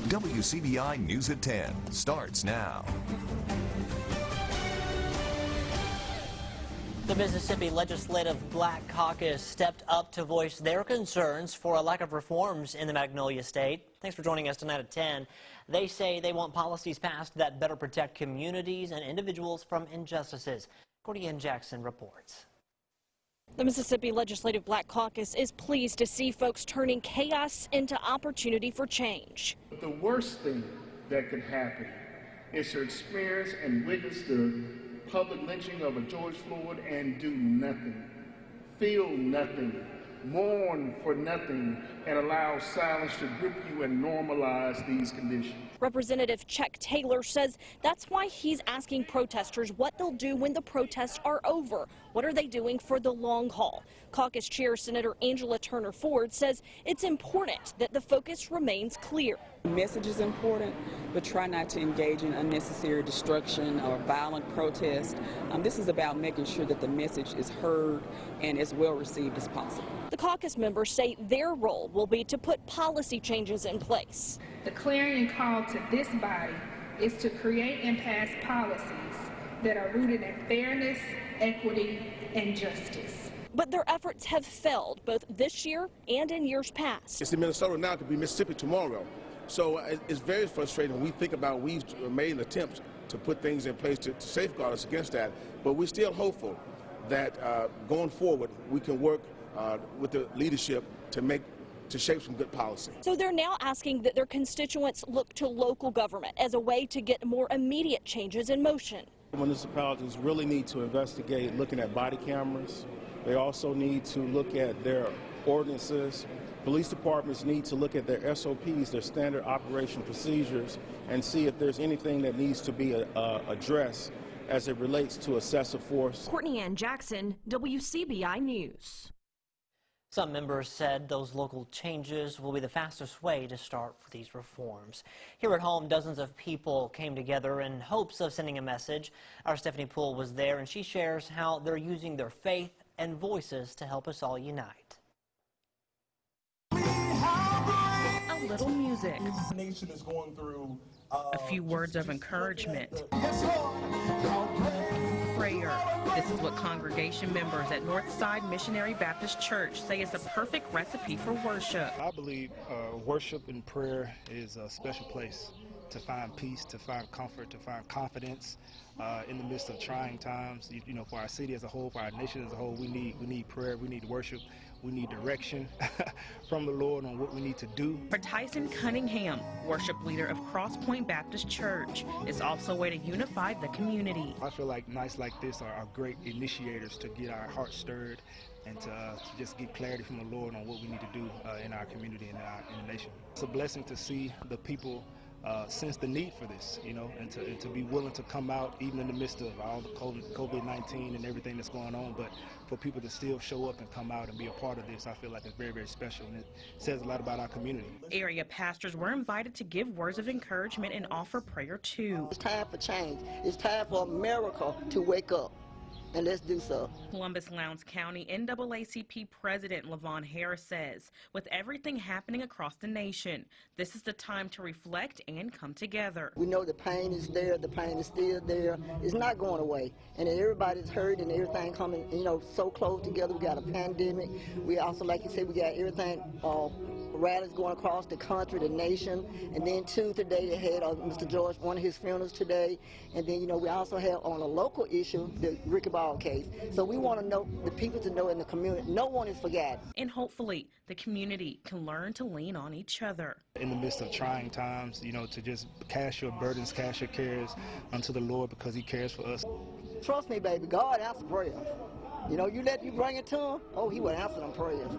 WCBI News at 10 starts now. The Mississippi Legislative Black Caucus stepped up to voice their concerns for a lack of reforms in the Magnolia State. Thanks for joining us tonight at 10. They say they want policies passed that better protect communities and individuals from injustices. Untitled Jackson reports. The Mississippi Legislative Black Caucus is pleased to see folks turning chaos into opportunity for change. The worst thing that could happen is to experience and witness the public lynching of a George Floyd and do nothing, feel nothing, mourn for nothing, and allow silence to grip you and normalize these conditions. Representative Chuck Taylor says that's why he's asking protesters what they'll do when the protests are over. What are they doing for the long haul? Caucus Chair Senator Angela Turner Ford says it's important that the focus remains clear. The message is important, but try not to engage in unnecessary destruction or violent protest. This is about making sure that the message is heard and as well received as possible. The caucus members say their role will be to put policy changes in place. The clarion call to this body is to create and pass policies that are rooted in fairness, equity, and justice. But their efforts have failed both this year and in years past. It's in Minnesota now, it could be Mississippi tomorrow. So it's very frustrating when we think about we've made an attempt to put things in place to safeguard us against that. But we're still hopeful that going forward we can work with the leadership to shape some good policy. So they're now asking that their constituents look to local government as a way to get more immediate changes in motion. Municipalities really need to investigate looking at body cameras. They also need to look at their ordinances. Police departments need to look at their SOPs, their standard operation procedures, and see if there's anything that needs to be addressed as it relates to excessive force. Untitled Jackson, WCBI News. Some members said those local changes will be the fastest way to start for these reforms. Here at home, dozens of people came together in hopes of sending a message. Our Stephanie Poole was there, and she shares how they're using their faith and voices to help us all unite. A little music. The nation is going through a few words of encouragement. Prayer. This is what congregation members at Northside Missionary Baptist Church say is a perfect recipe for worship. I believe worship and prayer is a special place to find peace, to find comfort, to find confidence in the midst of trying times. You know, for our city as a whole, for our nation as a whole, we need prayer, we need worship, we need direction from the Lord on what we need to do. For Tyson Cunningham, worship leader of Cross Point Baptist Church, is also a way to unify the community. I feel like nights like this are great initiators to get our hearts stirred and to just get clarity from the Lord on what we need to do in our community and in the nation. It's a blessing to see the people sense the need for this, you know, and to be willing to come out even in the midst of all the COVID-19 and everything that's going on, but for people to still show up and come out and be a part of this, I feel like it's very, very special, and it says a lot about our community. Area pastors were invited to give words of encouragement and offer prayer too. It's time for change. It's time for a miracle to wake up. And let's do so. Columbus Lowndes County NAACP President LaVon Harris says, with everything happening across the nation, this is the time to reflect and come together. We know the pain is there, the pain is still there. It's not going away. And everybody's hurt and everything coming, you know, so close together. We got a pandemic. We also, like you said, we got everything, rallies going across the country, the nation. And then too, today they had Mr. George, one of his funerals today. And then, you know, we also have on a local issue, the Ricky case. So we want to know the people to know in the community, no one is forgotten. And hopefully the community can learn to lean on each other. In the midst of trying times, you know, to just cast your burdens, cast your cares unto the Lord because he cares for us. Trust me, baby, God answers prayer. You know, you bring it to him, oh, he will answer them prayers.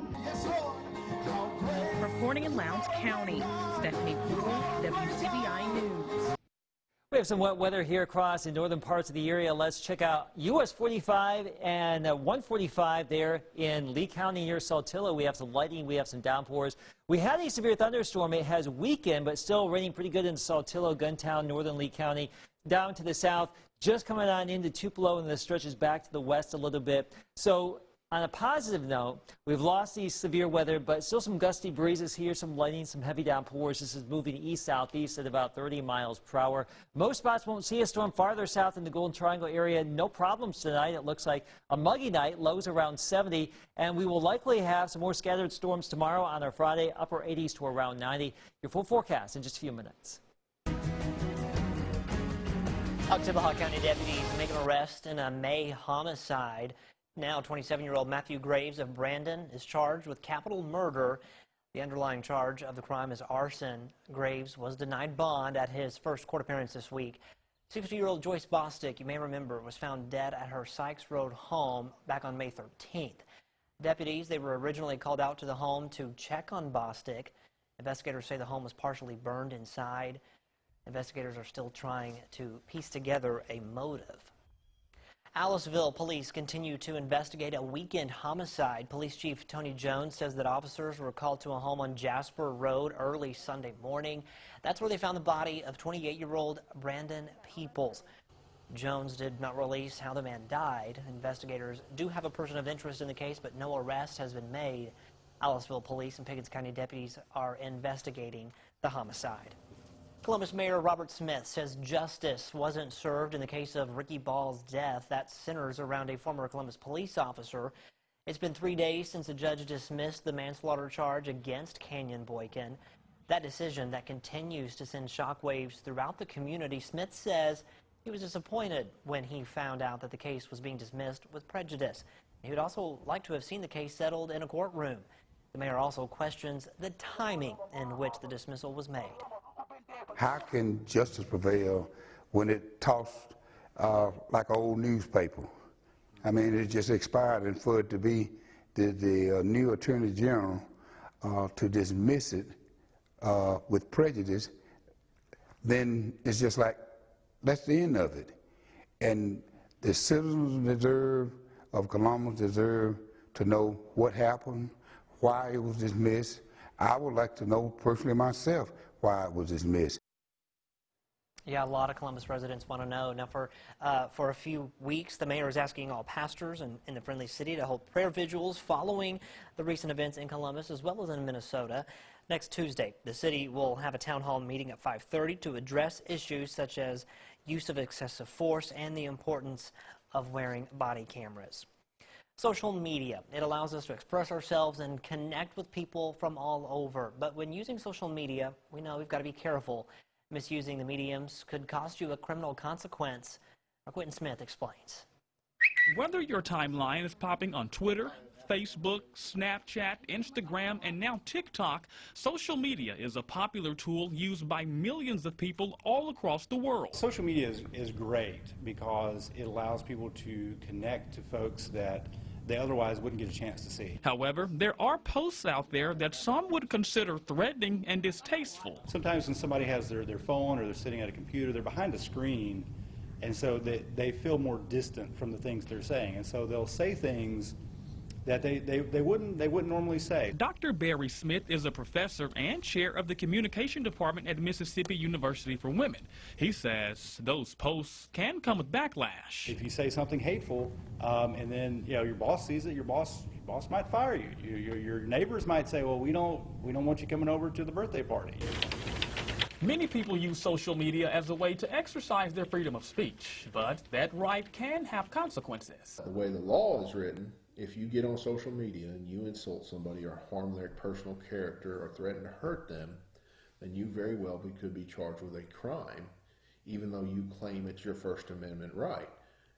Reporting in Lowndes County, Stephanie Poole, WCBI News. We have some wet weather here across the northern parts of the area. Let's check out US 45 and 145 there in Lee County near Saltillo. We have some lightning, we have some downpours. We had a severe thunderstorm. It has weakened, but still raining pretty good in Saltillo, Guntown, northern Lee County. Down to the south, just coming on into Tupelo, and the stretches back to the west a little bit. So On a positive note, we've lost the severe weather, but still some gusty breezes here, some lightning, some heavy downpours. This is moving east-southeast at about 30 miles per hour. Most spots won't see a storm farther south in the Golden Triangle area. No problems tonight. It looks like a muggy night, lows around 70, and we will likely have some more scattered storms tomorrow on our Friday, upper 80s to around 90. Your full forecast in just a few minutes. Oktibbeha County deputies make an arrest in a May homicide. Now 27-year-old Matthew Graves of Brandon is charged with capital murder. The underlying charge of the crime is arson. Graves was denied bond at his first court appearance this week. 60-year-old Joyce Bostic, you may remember, was found dead at her Sykes Road home back on May 13th. Deputies, they were originally called out to the home to check on Bostic. Investigators say the home was partially burned inside. Investigators are still trying to piece together a motive. Aliceville police continue to investigate a weekend homicide. Police Chief Tony Jones says that officers were called to a home on Jasper Road early Sunday morning. That's where they found the body of 28-year-old Brandon Peoples. Jones did not release how the man died. Investigators do have a person of interest in the case, but no arrest has been made. Aliceville police and Pickens County deputies are investigating the homicide. Columbus Mayor Robert Smith says justice wasn't served in the case of Ricky Ball's death. That centers around a former Columbus police officer. It's been 3 days since the judge dismissed the manslaughter charge against Canyon Boykin. That decision that continues to send shockwaves throughout the community. Smith says he was disappointed when he found out that the case was being dismissed with prejudice. He would also like to have seen the case settled in a courtroom. The mayor also questions the timing in which the dismissal was made. How can justice prevail when it tossed like an old newspaper? I mean, it just expired, and for it to be the new Attorney General to dismiss it with prejudice, then it's just like, that's the end of it. And the citizens of Columbus deserve to know what happened, why it was dismissed. I would like to know personally myself why it was dismissed. Yeah, a lot of Columbus residents want to know. Now, for a few weeks, the mayor is asking all pastors in the Friendly City to hold prayer vigils following the recent events in Columbus as well as in Minnesota. Next Tuesday, the city will have a town hall meeting at 5:30 to address issues such as use of excessive force and the importance of wearing body cameras. Social media, it allows us to express ourselves and connect with people from all over. But when using social media, we know we've got to be careful. Misusing the mediums could cost you a criminal consequence. Quentin Smith explains. Whether your timeline is popping on Twitter, Facebook, Snapchat, Instagram, and now TikTok, social media is a popular tool used by millions of people all across the world. Social media is great because it allows people to connect to folks that they otherwise wouldn't get a chance to see. However, there are posts out there that some would consider threatening and distasteful. Sometimes when somebody has their phone or they're sitting at a computer, they're behind a screen, and so they feel more distant from the things they're saying, and so they'll say things that they wouldn't normally say. Dr. Barry Smith is a professor and chair of the communication department at Mississippi University for Women. He says those posts can come with backlash. If you say something hateful, and then your boss sees it, your boss might fire you. Your neighbors might say, well, we don't want you coming over to the birthday party. Many people use social media as a way to exercise their freedom of speech, but that right can have consequences. The way the law is written, if you get on social media and you insult somebody or harm their personal character or threaten to hurt them, then you very well could be charged with a crime, even though you claim it's your First Amendment right.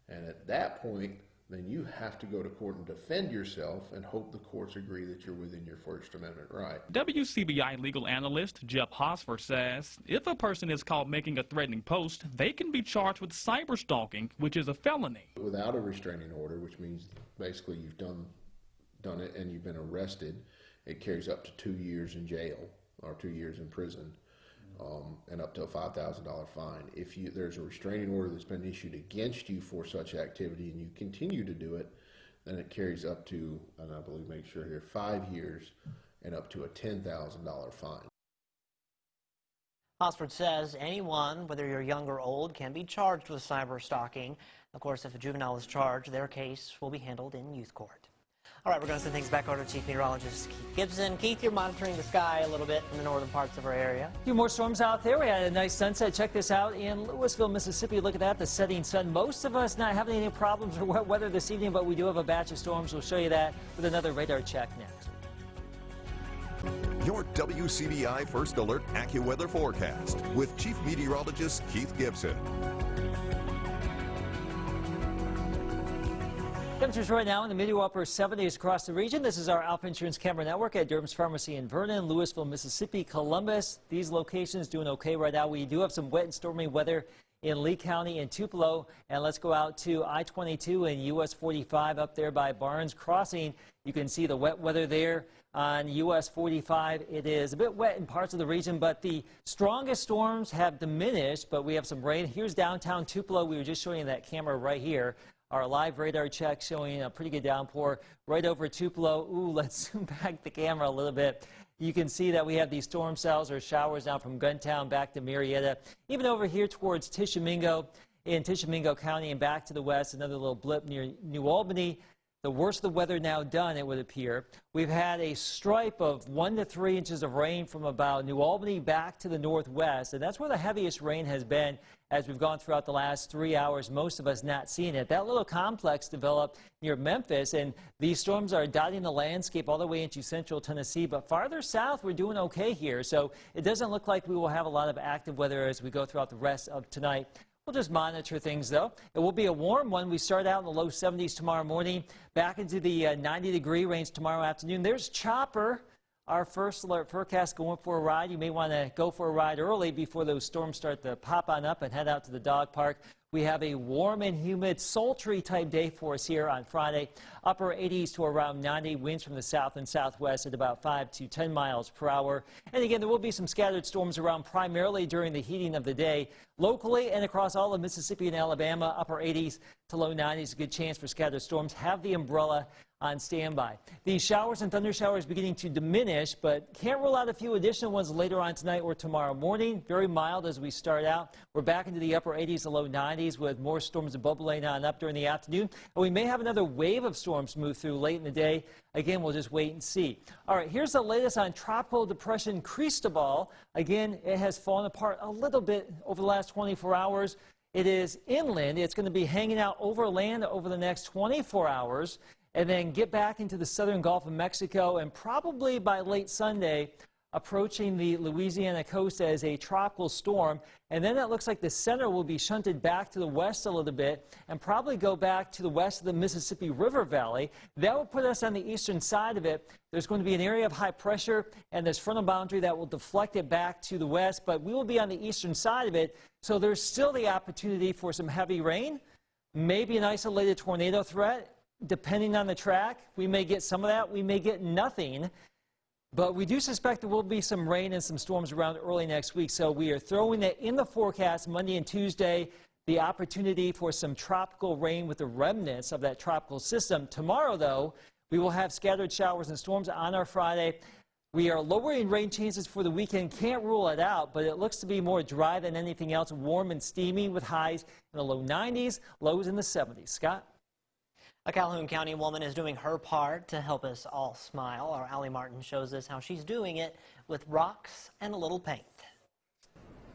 And at that point, then you have to go to court and defend yourself and hope the courts agree that you're within your First Amendment right. WCBI legal analyst Jeff Hosford says if a person is caught making a threatening post, they can be charged with cyberstalking, which is a felony. Without a restraining order, which means basically you've done it and you've been arrested, it carries up to 2 years in jail or 2 years in prison. And up to a $5,000 fine. If there's a restraining order that's been issued against you for such activity and you continue to do it, then it carries up to, and I believe, make sure here, 5 years and up to a $10,000 fine. Hosford says anyone, whether you're young or old, can be charged with cyber stalking. Of course, if a juvenile is charged, their case will be handled in youth court. All right, we're going to send things back over to Chief Meteorologist Keith Gibson. Keith, you're monitoring the sky a little bit in the northern parts of our area. A few more storms out there. We had a nice sunset. Check this out in Louisville, Mississippi. Look at that, the setting sun. Most of us not having any problems or wet weather this evening, but we do have a batch of storms. We'll show you that with another radar check next. Your WCBI First Alert AccuWeather forecast with Chief Meteorologist Keith Gibson. Temperatures right now in the mid to upper 70s across the region. This is our Alpha Insurance Camera Network at Durham's Pharmacy in Vernon, Louisville, Mississippi, Columbus. These locations doing okay right now. We do have some wet and stormy weather in Lee County and Tupelo. And let's go out to I-22 and US 45 up there by Barnes Crossing. You can see the wet weather there on US 45. It is a bit wet in parts of the region, but the strongest storms have diminished, but we have some rain. Here's downtown Tupelo. We were just showing you that camera right here. Our live radar check showing a pretty good downpour right over Tupelo. Ooh, let's zoom back the camera a little bit. You can see that we have these storm cells or showers down from Guntown back to Marietta. Even over here towards Tishomingo in Tishomingo County and back to the west, another little blip near New Albany. The worst of the weather now done, it would appear. We've had a stripe of 1 to 3 inches of rain from about New Albany back to the northwest, and that's where the heaviest rain has been as we've gone throughout the last 3 hours, most of us not seeing it. That little complex developed near Memphis, and these storms are dotting the landscape all the way into central Tennessee, but farther south, we're doing okay here, so it doesn't look like we will have a lot of active weather as we go throughout the rest of tonight. We'll just monitor things, though. It will be a warm one. We start out in the low 70s tomorrow morning, back into the 90-degree range tomorrow afternoon. There's Chopper, our first alert forecast, going for a ride. You may want to go for a ride early before those storms start to pop on up and head out to the dog park. We have a warm and humid, sultry type day for us here on Friday. Upper 80s to around 90, winds from the south and southwest at about 5 to 10 miles per hour. And again, there will be some scattered storms around primarily during the heating of the day. Locally and across all of Mississippi and Alabama, upper 80s to low 90s, a good chance for scattered storms. Have the umbrella on standby. These showers and thunder showers beginning to diminish, but can't rule out a few additional ones later on tonight or tomorrow morning. Very mild as we start out. We're back into the upper 80s to low 90s with more storms bubbling on up during the afternoon. And we may have another wave of storms move through late in the day. Again, we'll just wait and see. All right, here's the latest on Tropical Depression Cristobal. Again, it has fallen apart a little bit over the last 24 hours. It is inland. It's going to be hanging out over land over the next 24 hours. And then get back into the southern Gulf of Mexico, and probably by late Sunday, approaching the Louisiana coast as a tropical storm. And then it looks like the center will be shunted back to the west a little bit and probably go back to the west of the Mississippi River Valley. That will put us on the eastern side of it. There's going to be an area of high pressure and this frontal boundary that will deflect it back to the west, but we will be on the eastern side of it. So there's still the opportunity for some heavy rain, maybe an isolated tornado threat. Depending on the track, we may get some of that, we may get nothing. But we do suspect there will be some rain and some storms around early next week. So we are throwing that in the forecast Monday and Tuesday, the opportunity for some tropical rain with the remnants of that tropical system. Tomorrow, though, we will have scattered showers and storms on our Friday. We are lowering rain chances for the weekend. Can't rule it out, but it looks to be more dry than anything else. Warm and steamy with highs in the low 90s, lows in the 70s. Scott? A Calhoun County woman is doing her part to help us all smile. Our Allie Martin shows us how she's doing it with rocks and a little paint.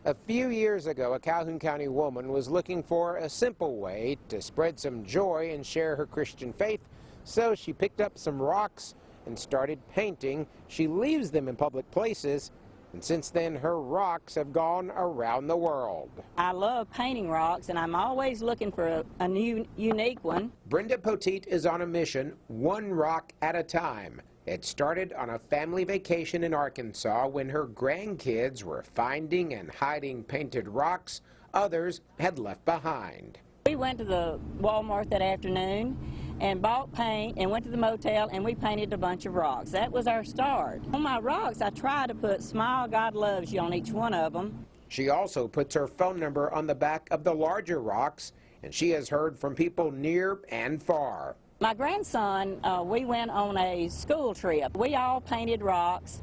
A few years ago, a Calhoun County woman was looking for a simple way to spread some joy and share her Christian faith, so she picked up some rocks and started painting. She leaves them in public places, and since then her rocks have gone around the world. I love painting rocks, and I'm always looking for a new, unique one. Brenda Poteet is on a mission, one rock at a time. It started on a family vacation in Arkansas when her grandkids were finding and hiding painted rocks others had left behind. We went to the Walmart that afternoon and bought paint and went to the motel, and we painted a bunch of rocks. That was our start. On my rocks, I try to put "Smile, God Loves You" on each one of them. She also puts her phone number on the back of the larger rocks, and she has heard from people near and far. My grandson, we went on a school trip. We all painted rocks,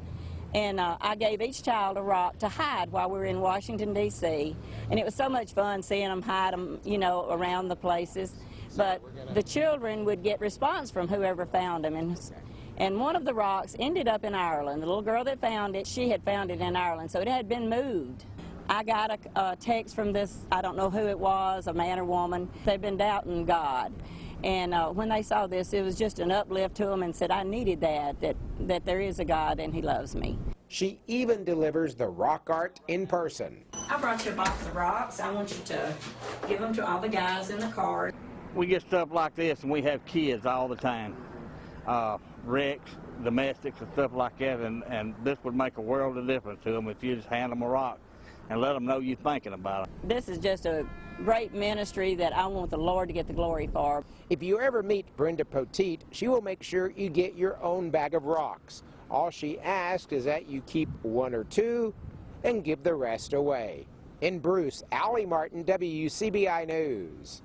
and I gave each child a rock to hide while we were in Washington, D.C., and it was so much fun seeing them hide them, you know, around the places. But the children would get response from whoever found them, and one of the rocks ended up in Ireland. The little girl that found it, she had found it in Ireland, so it had been moved. I got a text from this, I don't know who it was, a man or woman. They've been doubting God. And when they saw this, it was just an uplift to them and said, I needed that there is a God and He loves me. She even delivers the rock art in person. I brought you a box of rocks. I want you to give them to all the guys in the car. We get stuff like this and we have kids all the time. Wrecks, domestics and stuff like that, and this would make a world of difference to them if you just hand them a rock and let them know you're thinking about it. This is just a great ministry that I want the Lord to get the glory for. If you ever meet Brenda Poteet, she will make sure you get your own bag of rocks. All she asks is that you keep one or two and give the rest away. In Bruce, Allie Martin, WCBI News.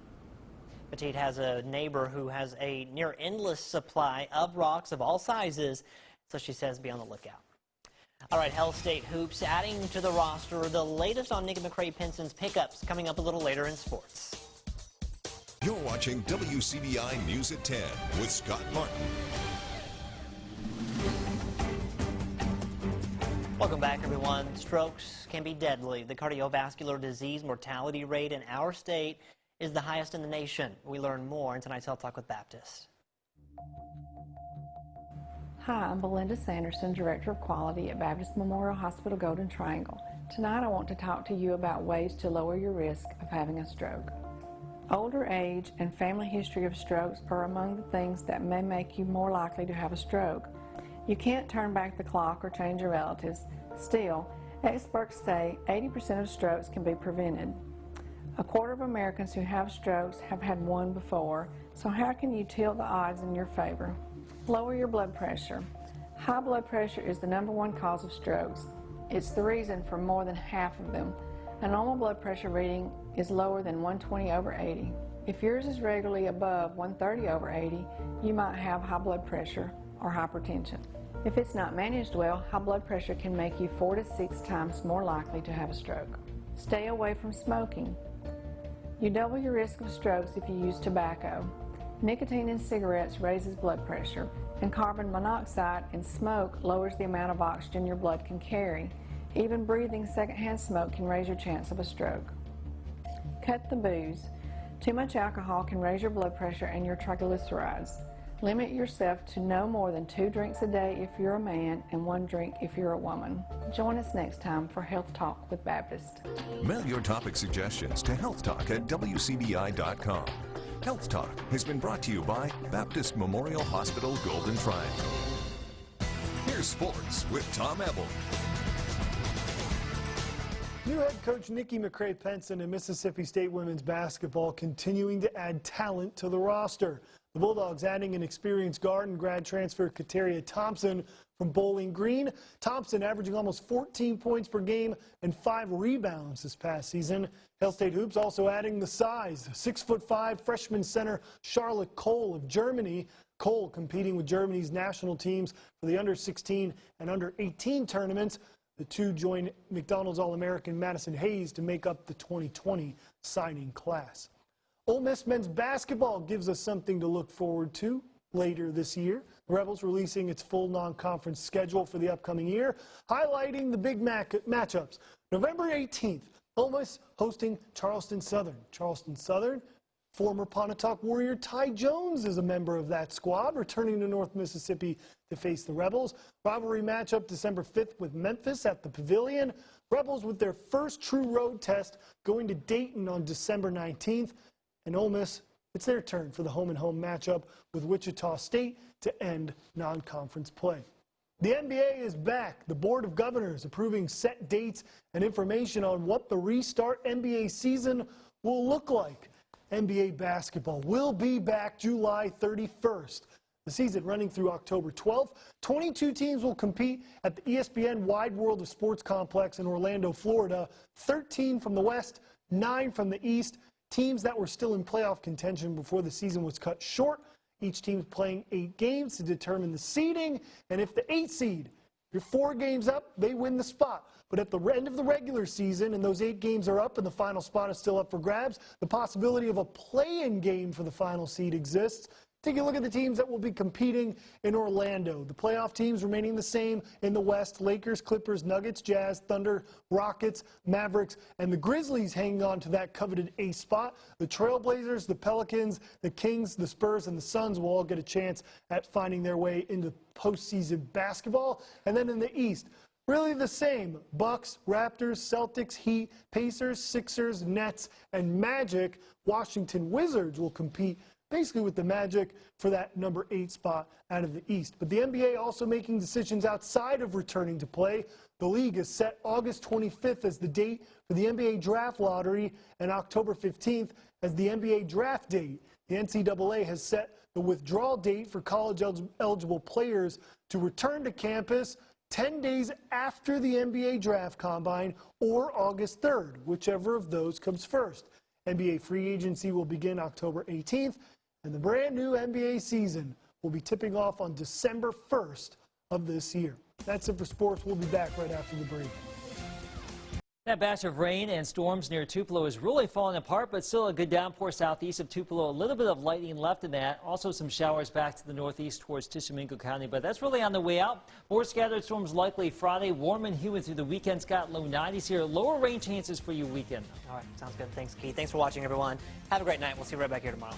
Petite has a neighbor who has a near endless supply of rocks of all sizes, so she says be on the lookout. All right, Hell State Hoops adding to the roster. The latest on Nicky McCray-Penson's pickups coming up a little later in sports. You're watching WCBI News at 10 with Scott Martin. Welcome back, everyone. Strokes can be deadly. The cardiovascular disease mortality rate in our state is the highest in the nation. We learn more in tonight's Health Talk with Baptist. Hi, I'm Belinda Sanderson, Director of Quality at Baptist Memorial Hospital Golden Triangle. Tonight I want to talk to you about ways to lower your risk of having a stroke. Older age and family history of strokes are among the things that may make you more likely to have a stroke. You can't turn back the clock or change your relatives. Still, experts say 80% of strokes can be prevented. A quarter of Americans who have strokes have had one before, so how can you tilt the odds in your favor? Lower your blood pressure. High blood pressure is the #1 cause of strokes. It's the reason for more than half of them. A normal blood pressure reading is lower than 120/80. If yours is regularly above 130/80, you might have high blood pressure or hypertension. If it's not managed well, high blood pressure can make you 4 to 6 times more likely to have a stroke. Stay away from smoking. You double your risk of strokes if you use tobacco. Nicotine in cigarettes raises blood pressure, and carbon monoxide in smoke lowers the amount of oxygen your blood can carry. Even breathing secondhand smoke can raise your chance of a stroke. Cut the booze. Too much alcohol can raise your blood pressure and your triglycerides. Limit yourself to no more than 2 drinks a day if you're a man and 1 drink if you're a woman. Join us next time for Health Talk with Baptist. Mail your topic suggestions to healthtalk@wcbi.com. Health Talk has been brought to you by Baptist Memorial Hospital Golden Triangle. Here's sports with Tom Ebel. New head coach Nicky McCray-Penson and Mississippi State women's basketball continuing to add talent to the roster. The Bulldogs adding an experienced guard and grad transfer Kateria Thompson from Bowling Green. Thompson averaging almost 14 points per game and 5 rebounds this past season. Hell State Hoops also adding the size. 6'5" freshman center Charlotte Cole of Germany. Cole competing with Germany's national teams for the under-16 and under-18 tournaments. The two join McDonald's All-American Madison Hayes to make up the 2020 signing class. Ole Miss men's basketball gives us something to look forward to later this year. The Rebels releasing its full non-conference schedule for the upcoming year, highlighting the big matchups. November 18th, Ole Miss hosting Charleston Southern. Charleston Southern, former Pontotoc Warrior Ty Jones is a member of that squad, returning to North Mississippi to face the Rebels. Rivalry matchup December 5th with Memphis at the Pavilion. Rebels with their first true road test going to Dayton on December 19th. And Ole Miss, it's their turn for the home-and-home matchup with Wichita State to end non-conference play. The NBA is back. The Board of Governors approving set dates and information on what the restart NBA season will look like. NBA basketball will be back July 31st. The season running through October 12th. 22 teams will compete at the ESPN Wide World of Sports Complex in Orlando, Florida. 13 from the West, 9 from the East. Teams that were still in playoff contention before the season was cut short. Each team is playing 8 games to determine the seeding. And if the 8 seed, you're 4 games up, they win the spot. But at the end of the regular season, and those 8 games are up and the final spot is still up for grabs, the possibility of a play-in game for the final seed exists. Take a look at the teams that will be competing in Orlando. The playoff teams remaining the same in the West: Lakers, Clippers, Nuggets, Jazz, Thunder, Rockets, Mavericks, and the Grizzlies hanging on to that coveted ace spot. The Trailblazers, the Pelicans, the Kings, the Spurs, and the Suns will all get a chance at finding their way into postseason basketball. And then in the East, really the same: Bucks, Raptors, Celtics, Heat, Pacers, Sixers, Nets, and Magic. Washington Wizards will compete basically with the Magic for that number 8 spot out of the East. But the NBA also making decisions outside of returning to play. The league has set August 25th as the date for the NBA draft lottery and October 15th as the NBA draft date. The NCAA has set the withdrawal date for college eligible players to return to campus 10 days after the NBA draft combine, or August 3rd, whichever of those comes first. NBA free agency will begin October 18th, and the brand new NBA season will be tipping off on December 1st of this year. That's it for sports. We'll be back right after the break. That batch of rain and storms near Tupelo is really falling apart, but still a good downpour southeast of Tupelo. A little bit of lightning left in that. Also some showers back to the northeast towards Tishomingo County, but that's really on the way out. More scattered storms likely Friday. Warm and humid through the weekend. Scott, low 90s here. Lower rain chances for your weekend. All right, sounds good. Thanks, Keith. Thanks for watching, everyone. Have a great night. We'll see you right back here tomorrow.